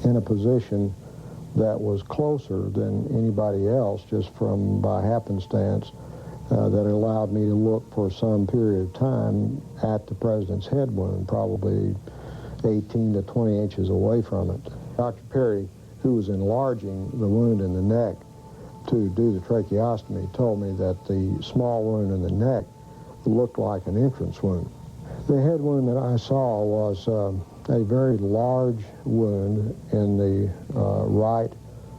in a position that was closer than anybody else, just by happenstance, that allowed me to look for some period of time at the president's head wound, probably 18 to 20 inches away from it. Dr. Perry, who was enlarging the wound in the neck to do the tracheostomy, told me that the small wound in the neck looked like an entrance wound. The head wound that I saw was a very large wound in the right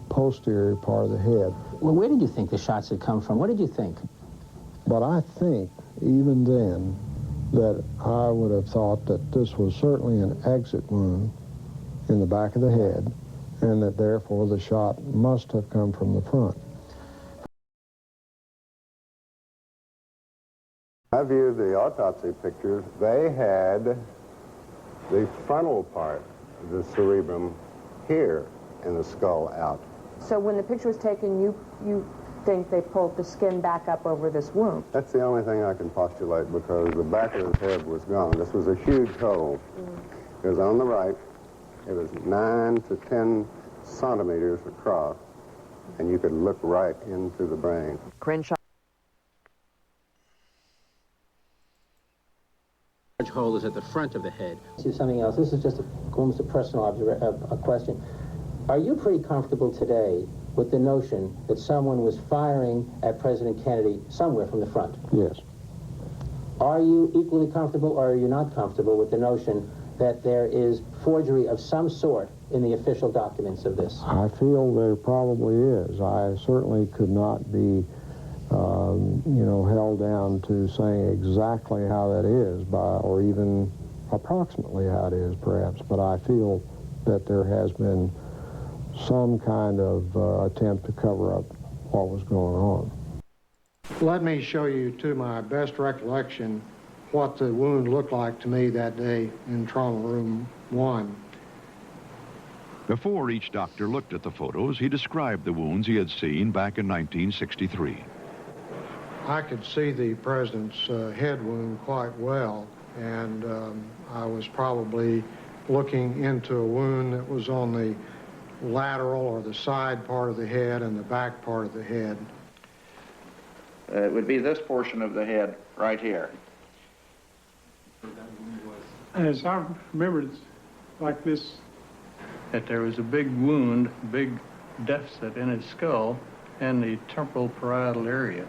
posterior part of the head. Well, where did you think the shots had come from? What did you think? But I think, even then, that I would have thought that this was certainly an exit wound in the back of the head, and that therefore the shot must have come from the front. I viewed the autopsy pictures. They had the frontal part of the cerebrum here and the skull out. So when the picture was taken, you think they pulled the skin back up over this wound? That's the only thing I can postulate, because the back of his head was gone. This was a huge hole. It was on the right. It was 9 to 10 centimeters across, and you could look right into the brain. Crenshaw. Large hole is at the front of the head. This is something else. This is just almost a personal a question. Are you pretty comfortable today with the notion that someone was firing at President Kennedy somewhere from the front? Yes. Are you equally comfortable, or are you not comfortable with the notion that there is forgery of some sort in the official documents of this? I feel there probably is. I certainly could not be, held down to saying exactly how that is, or even approximately how it is, perhaps. But I feel that there has been some kind of attempt to cover up what was going on. Let me show you, to my best recollection, what the wound looked like to me that day in Trauma Room 1. Before each doctor looked at the photos, he described the wounds he had seen back in 1963. I could see the president's head wound quite well, and I was probably looking into a wound that was on the lateral or the side part of the head and the back part of the head. It would be this portion of the head right here. As I remember, it's like this, that there was a big wound, big deficit in his skull and the temporal parietal area.